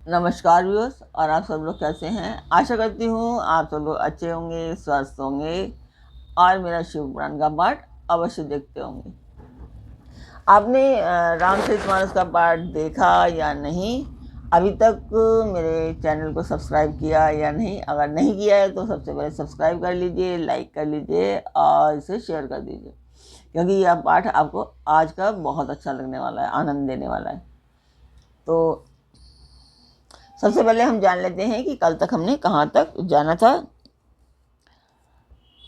नमस्कार व्यूअर्स, और आप सब लोग कैसे हैं। आशा करती हूँ आप सब लोग अच्छे होंगे, स्वस्थ होंगे और मेरा शिव पुराण का पाठ अवश्य देखते होंगे। आपने रामचरितमानस का पाठ देखा या नहीं? अभी तक मेरे चैनल को सब्सक्राइब किया या नहीं? अगर नहीं किया है तो सबसे पहले सब्सक्राइब कर लीजिए, लाइक कर लीजिए और इसे शेयर कर दीजिए, क्योंकि यह पाठ आपको आज का बहुत अच्छा लगने वाला है, आनंद देने वाला है। तो सबसे पहले हम जान लेते हैं कि कल तक हमने कहाँ तक जाना था।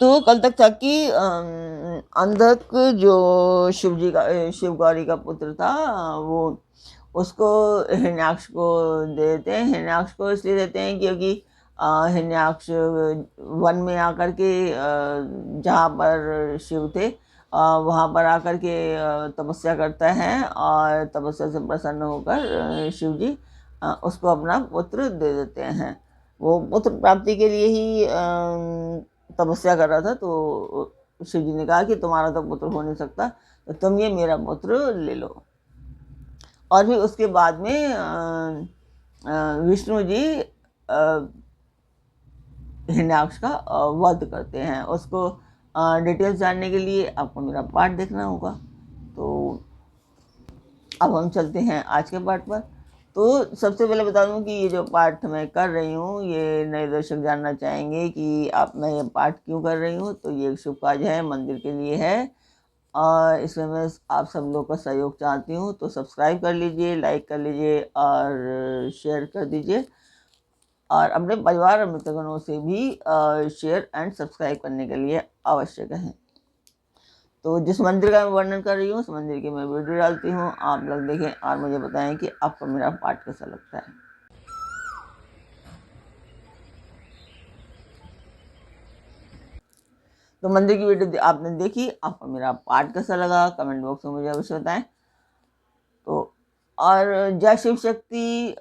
तो कल तक था कि अंधक जो शिव गौरी का पुत्र था, वो उसको हिरण्याक्ष को दे देते हैं। हिरण्याक्ष को इसलिए देते हैं क्योंकि हिरण्याक्ष वन में आकर के जहाँ पर शिव थे वहाँ पर आकर के तपस्या करता है, और तपस्या से प्रसन्न होकर शिव जी उसको अपना पुत्र दे देते हैं। वो पुत्र प्राप्ति के लिए ही तपस्या कर रहा था। तो शिव जी ने कहा कि तुम्हारा तो पुत्र हो नहीं सकता, तो तुम ये मेरा पुत्र ले लो। और फिर उसके बाद में विष्णु जी हिरण्याक्ष का वध करते हैं। उसको डिटेल्स जानने के लिए आपको मेरा पाठ देखना होगा। तो अब हम चलते हैं आज के पाठ पर। तो सबसे पहले बता दूं कि ये जो पाठ मैं कर रही हूँ, ये नए दर्शक जानना चाहेंगे कि आप मैं ये पाठ क्यों कर रही हूँ। तो ये एक शुभ कार्य है, मंदिर के लिए है, और इसमें मैं आप सब लोग का सहयोग चाहती हूँ। तो सब्सक्राइब कर लीजिए, लाइक कर लीजिए और शेयर कर दीजिए, और अपने परिवार और मित्रगणों से भी शेयर एंड सब्सक्राइब करने के लिए अवश्य कहें। तो जिस मंदिर का मैं वर्णन कर रही हूँ उस मंदिर की मैं वीडियो डालती हूँ, आप लोग देखें और मुझे बताएं कि आपको मेरा पाठ कैसा लगता है। तो मंदिर की वीडियो आपने देखी, आपको मेरा पाठ कैसा लगा कमेंट बॉक्स में मुझे अवश्य बताएं। तो और जय शिव शक्ति,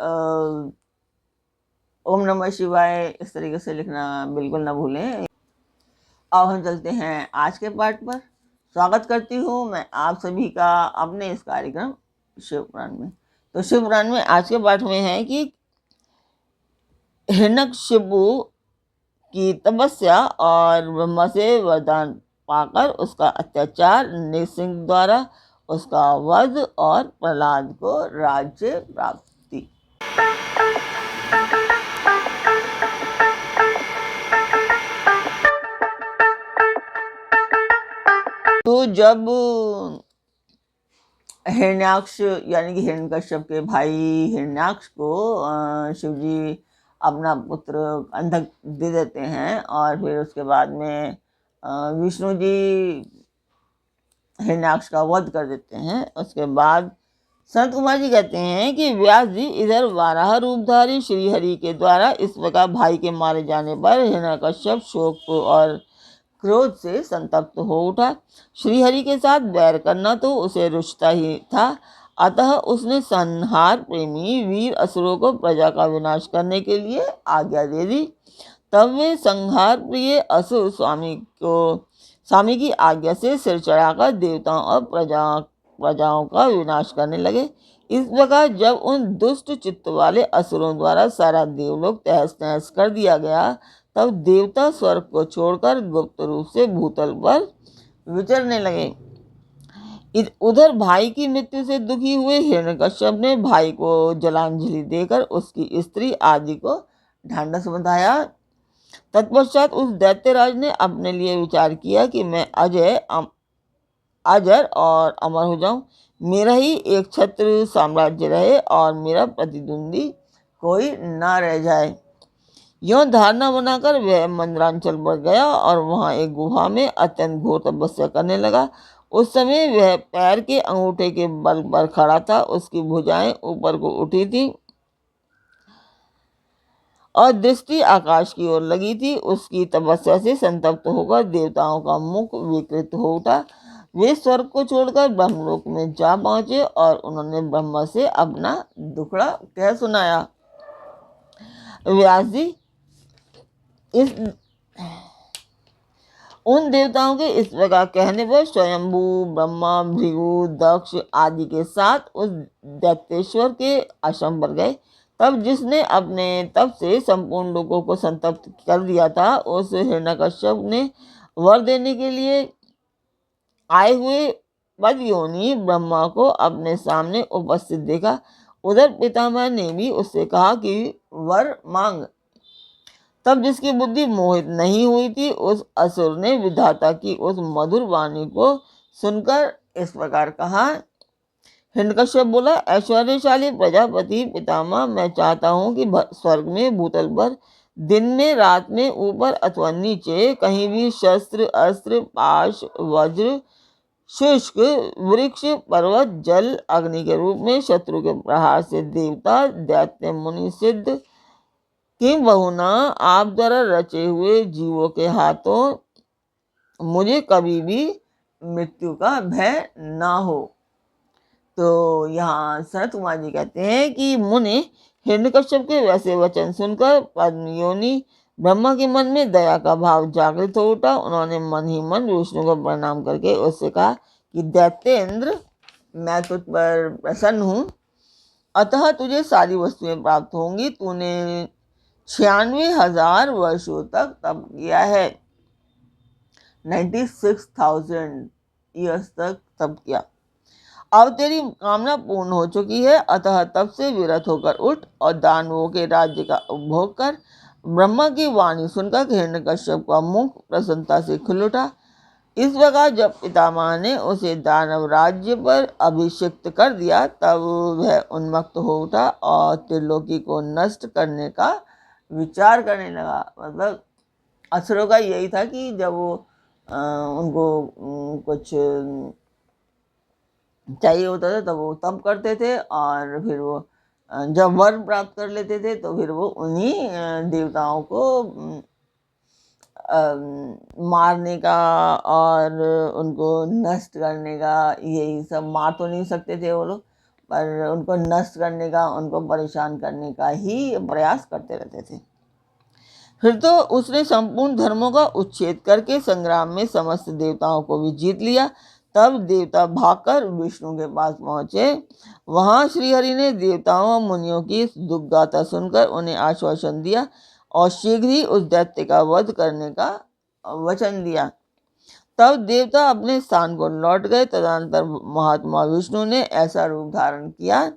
ओम नमः शिवाय, इस तरीके से लिखना बिल्कुल ना भूलें। अब हम चलते हैं आज के पाठ पर। स्वागत करती हूँ मैं आप सभी का अपने इस कार्यक्रम शिव पुराण में। तो शिव पुराण में आज के पाठ में है कि हिरण्यकशिपु की तपस्या और ब्रह्मा से वरदान पाकर उसका अत्याचार, नृसिंह द्वारा उसका वध और प्रहलाद को राज्य प्राप्ति। तो जब हिरण्याक्ष यानी कि हिरण्यकश्यप के भाई हिरण्याक्ष को शिव जी अपना पुत्र अंधक दे देते हैं, और फिर उसके बाद में विष्णु जी हिरण्याक्ष का वध कर देते हैं। उसके बाद संत कुमार जी कहते हैं कि व्यास जी इधर वाराह रूपधारी श्रीहरि के द्वारा इस प्रकार भाई के मारे जाने पर हिरण्यकश्यप शोक और क्रोध से संतप्त हो उठा। श्रीहरि के साथ बैर करना तो उसे रुचता ही था, अतः उसने संहार प्रेमी वीर असुरों को प्रजा का विनाश करने के लिए आज्ञा दे दी। तब वे संहार प्रिय असुर स्वामी की आज्ञा से सिर चढ़ाकर देवताओं और प्रजाओं का विनाश करने लगे। इस प्रकार जब उन दुष्ट चित्त वाले असुरों द्वारा सारा देवलोक तहस नहस कर दिया गया, तब देवता स्वर्ग को छोड़कर गुप्त रूप से भूतल पर विचरने लगे। उधर भाई की मृत्यु से दुखी हुए हिरण्यकश्यप ने भाई को जलांजलि देकर उसकी स्त्री आदि को ढांढस बंधाया। तत्पश्चात उस दैत्यराज ने अपने लिए विचार किया कि मैं अजर और अमर हो जाऊं, मेरा ही एक छत्र साम्राज्य रहे और मेरा प्रतिद्वंदी कोई ना रह जाए। यों धारणा बनाकर वह मंदरांचल पर गया और वहां एक गुहा में अत्यंत घोर तपस्या करने लगा। उस समय वह पैर के अंगूठे के बल पर खड़ा था, उसकी भुजाएं ऊपर को उठी थी और दृष्टि आकाश की ओर लगी थी। उसकी तपस्या से संतप्त होकर देवताओं का मुख विकृत हो उठा। वे स्वर्ग को छोड़कर ब्रह्मलोक में जा पहुंचे और उन्होंने ब्रह्मा से अपना दुखड़ा कह सुनाया। व्यास जी इस उन देवताओं के इस प्रकार कहने पर स्वयंभू ब्रह्मा, भृगु, दक्ष आदि के साथ उस दैत्येश्वर के आश्रम पर गए। तब जिसने अपने तप से संपूर्ण लोगों को संतप्त कर दिया था, उस हिरण्यकश्यप ने वर देने के लिए आए हुए पदयोनि ब्रह्मा को अपने सामने उपस्थित देखा। उधर पितामह ने भी उससे कहा कि वर मांग। तब जिसकी बुद्धि मोहित नहीं हुई थी, उस असुर ने विधाता की उस मधुर वाणी को सुनकर इस प्रकार कहा। हिरण्यकश्यप बोला, ऐश्वर्यशाली प्रजापति पितामह, मैं चाहता हूँ कि स्वर्ग में, भूतल पर, दिन में, रात में, ऊपर अथवा नीचे, कहीं भी शस्त्र, अस्त्र, पाश, वज्र, शुष्क, वृक्ष, पर्वत, जल, अग्नि के रूप में शत्रु के प्रहार से देवता, दैत्य, मुनि, सिद्ध, किम बहुना आप द्वारा रचे हुए जीवों के हाथों मुझे कभी भी मृत्यु का भय ना हो। तो यहाँ सनत कुमार जी कहते हैं कि मुनि हिरण्यकश्यप के वैसे वचन सुनकर पद्मयोनि ब्रह्मा के मन में दया का भाव जागृत हो उठा। उन्होंने मन ही मन विष्णु को प्रणाम करके उससे कहा कि दैत्येंद्र, मैं तुझ पर प्रसन्न हूँ, अतः तुझे सारी वस्तुएं प्राप्त होंगी। तूने 96,000 वर्षों तक तप किया है, 96,000 ईयर्स तक तप किया। अब तेरी कामना पूर्ण हो चुकी है, अतः तब से विरत होकर उठ और दानवों के राज्य का उपभोग कर। ब्रह्मा की वाणी सुनकर हिरण्यकश्यप का मुख प्रसन्नता से खुल उठा। इस प्रकार जब पितामह ने उसे दानव राज्य पर अभिषिक्त कर दिया, तब वह उन्मत्त हो उठा और त्रिलोकी को नष्ट करने का विचार करने लगा। मतलब असुरों का यही था कि जब वो उनको कुछ चाहिए होता था तब वो तप करते थे, और फिर वो जब वर प्राप्त कर लेते थे तो फिर वो उन्हीं देवताओं को मारने का और उनको नष्ट करने का, यही सब, मार तो नहीं सकते थे वो लोग, पर उनको नष्ट करने का, उनको परेशान करने का ही प्रयास करते रहते थे। फिर तो उसने संपूर्ण धर्मों का उच्छेद करके संग्राम में समस्त देवताओं को भी जीत लिया। तब देवता भागकर विष्णु के पास पहुंचे। वहां श्रीहरि ने देवताओं और मुनियों की दुख गाथा सुनकर उन्हें आश्वासन दिया और शीघ्र ही उस दैत्य का वध करने का वचन दिया। तब देवता अपने स्थान को लौट गए। तदनंतर महात्मा विष्णु ने ऐसा रूप धारण किया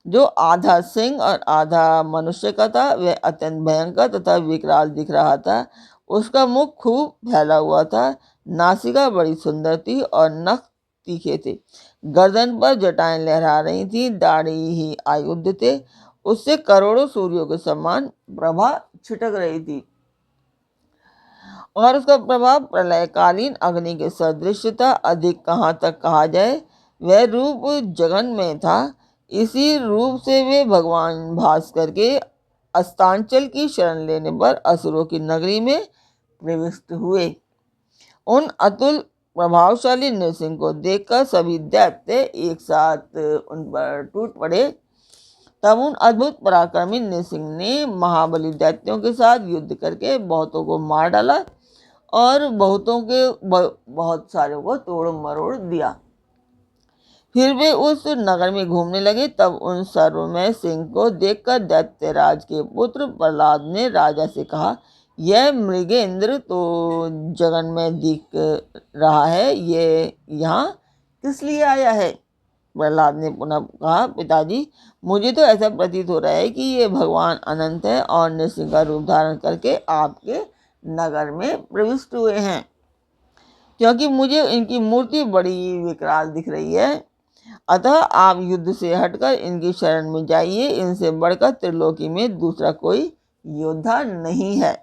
जो आधा सिंह और आधा मनुष्य का था। वह अत्यंत भयंकर तथा विकराल दिख रहा था। उसका मुख खूब फैला हुआ था, नासिका बड़ी सुंदर थी और नख तीखे थे। गर्दन पर जटाएं लहरा रही थी, दाढ़ी ही आयुध थे। उससे करोड़ों सूर्यों के समान प्रभा छिटक रही थी और उसका प्रभाव प्रलयकालीन अग्नि के सदृश था। अधिक कहाँ तक कहा जाए, वह रूप जगन्मय था। इसी रूप से वे भगवान भास्कर के अस्तांचल की शरण लेने पर असुरों की नगरी में प्रविष्ट हुए। उन अतुल प्रभावशाली नृसिंह को देखकर सभी दैत्य एक साथ उन पर टूट पड़े। तब उन अद्भुत पराक्रमी नृसिंह ने महाबली दैत्यों के साथ युद्ध करके बहुतों को मार डाला और बहुत सारे को तोड़ मरोड़ दिया। फिर वे उस नगर में घूमने लगे। तब उन सर्वमय सिंह को देखकर दैत्यराज के पुत्र प्रहलाद ने राजा से कहा, यह मृगेंद्र तो जगन्मय दिख रहा है, ये यहाँ किस लिए आया है? प्रहलाद ने पुनः कहा, पिताजी, मुझे तो ऐसा प्रतीत हो रहा है कि ये भगवान अनंत है और नृसिंह का रूप धारण करके आपके नगर में प्रविष्ट हुए हैं, क्योंकि मुझे इनकी मूर्ति बड़ी विकराल दिख रही है। अतः आप युद्ध से हटकर इनकी शरण में जाइए। इनसे बढ़कर त्रिलोकी में दूसरा कोई योद्धा नहीं है,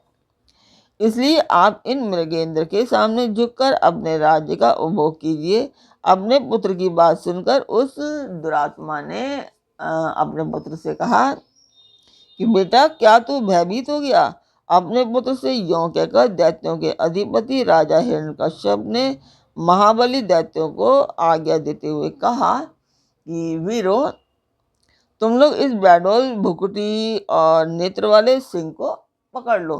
इसलिए आप इन मृगेंद्र के सामने झुककर अपने राज्य का उपभोग कीजिए। अपने पुत्र की बात सुनकर उस दुरात्मा ने अपने पुत्र से कहा कि बेटा, क्या तू भयभीत हो गया? अपने पुत्र से यों कहकर दैत्यों के अधिपति राजा हिरण्यकश्यप ने महाबली दैत्यों को आज्ञा देते हुए कहा कि वीरो, तुम लोग इस बैडोल, भुकुटी और नेत्र वाले सिंह को पकड़ लो।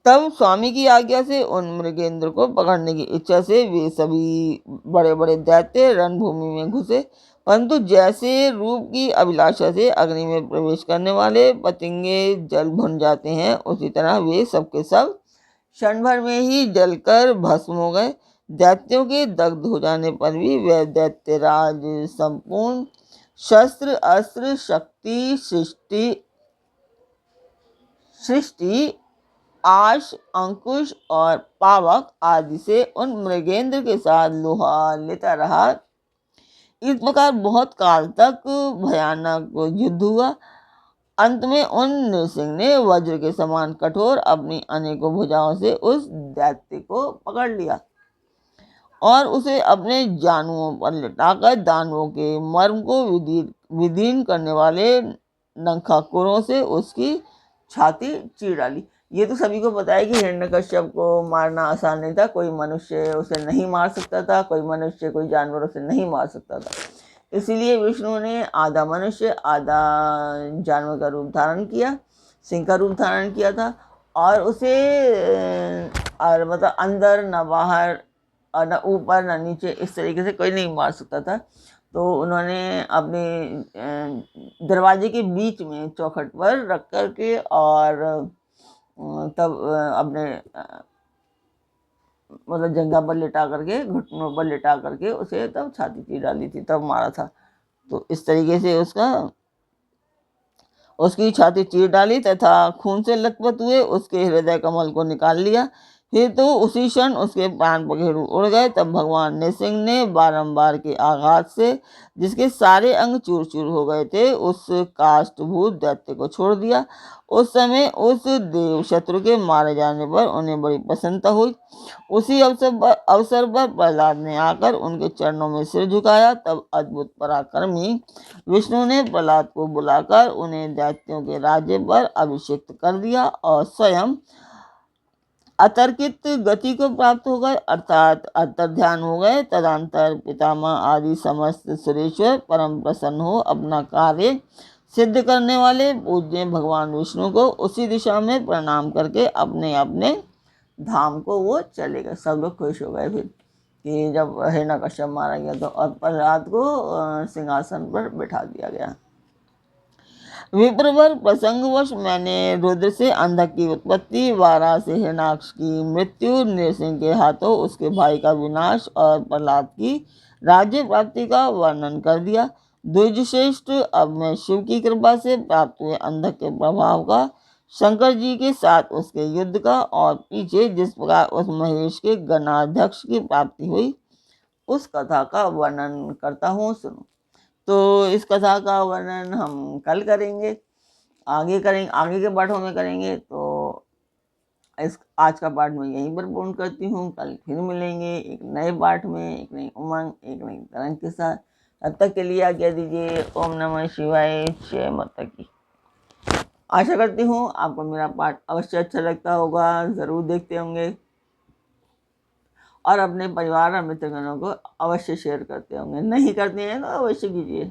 तब स्वामी की आज्ञा से उन मृगेंद्र को पकड़ने की इच्छा से वे सभी बड़े बड़े दैत्य रणभूमि में घुसे। परंतु जैसे रूप की अभिलाषा से अग्नि में प्रवेश करने वाले पतंगे जल भुन जाते हैं, उसी तरह वे सबके सब क्षण भर में ही जलकर भस्म हो गए। दैत्यों के दग्ध हो जाने पर भी वह दैत्यराज संपूर्ण शस्त्र अस्त्र शक्ति सृष्टि आश अंकुश और पावक आदि से उन मृगेंद्र के साथ लोहा लेता रहा। इस प्रकार बहुत काल तक भयानक युद्ध हुआ। अंत में उन नृसिंह ने वज्र के समान कठोर अपनी अनेकों भुजाओं से उस दैत्य को पकड़ लिया और उसे अपने जानुओं पर लिटाकर दानवों के मर्म को विदीर्ण करने वाले नखाकुरों से उसकी छाती चीर डाली। ये तो सभी को पता है कि हिरण्यकश्यप को मारना आसान नहीं था। कोई मनुष्य उसे नहीं मार सकता था, कोई मनुष्य कोई जानवर उसे नहीं मार सकता था। इसीलिए विष्णु ने आधा मनुष्य आधा जानवर का रूप धारण किया, सिंह का रूप धारण किया था और उसे और मतलब अंदर न बाहर और न ऊपर न नीचे, इस तरीके से कोई नहीं मार सकता था। तो उन्होंने अपने दरवाजे के बीच में चौखट पर रख कर के और तब अपने मतलब जंघा पर लिटा करके घुटनों पर लिटा करके उसे तब छाती चीर डाली थी, तब मारा था। तो इस तरीके से उसकी छाती चीर डाली तथा खून से लथपथ हुए उसके हृदय कमल को निकाल लिया। फिर तो उसी क्षण उसके प्राण पखेरु उड़ गए। तब भगवान नृसिंह ने बारंबार के आघात से जिसके सारे अंग चूर चूर हो गए थे उस काष्ठभूत दैत्य को छोड़ दिया। उस समय उस देव शत्रु के मारे जाने पर उन्हें बड़ी प्रसन्नता हुई। उसी अवसर पर प्रहलाद ने आकर उनके चरणों में सिर झुकाया। तब अद्भुत पराक्रमी विष्णु ने प्रहलाद को बुलाकर उन्हें दैत्यों के राज्य पर अभिषिक्त कर दिया और स्वयं अतर्कित गति को प्राप्त हो गए, अर्थात अंतर्ध्यान हो गए। तदंतर पितामह आदि समस्त सुरेश्वर परम प्रसन्न हो अपना कार्य सिद्ध करने वाले पूज्य भगवान विष्णु को उसी दिशा में प्रणाम करके अपने अपने धाम को वो चले गए। सब लोग खुश हो गए फिर कि जब हिरण्यकश्यप मारा गया तो, और प्रहलाद को सिंहासन पर बिठा दिया गया। विप्रवर प्रसंगवश मैंने रुद्र से अंधक की उत्पत्ति, वारा से हिरणाक्ष की मृत्यु, नृसिंह के हाथों उसके भाई का विनाश और प्रहलाद की राज्य प्राप्ति का वर्णन कर दिया। द्विजश्रेष्ठ, अब मैं शिव की कृपा से प्राप्त हुए अंधक के प्रभाव का, शंकर जी के साथ उसके युद्ध का और पीछे जिस प्रकार उस महेश के गणाध्यक्ष की प्राप्ति हुई उस कथा का वर्णन करता हूँ, सुनो। तो इस कथा का वर्णन हम कल करेंगे, आगे के पाठों में करेंगे। तो इस आज का पाठ मैं यहीं पर पूर्ण करती हूँ। कल फिर मिलेंगे एक नए पाठ में, एक नई उमंग, एक नई तरंग के साथ। तब तक के लिए आज्ञा दीजिए। ओम नमः शिवाय। जय माता की। आशा करती हूँ आपको मेरा पाठ अवश्य अच्छा लगता होगा, ज़रूर देखते होंगे और अपने परिवार और मित्रगणों को अवश्य शेयर करते होंगे। नहीं करते हैं तो अवश्य कीजिए।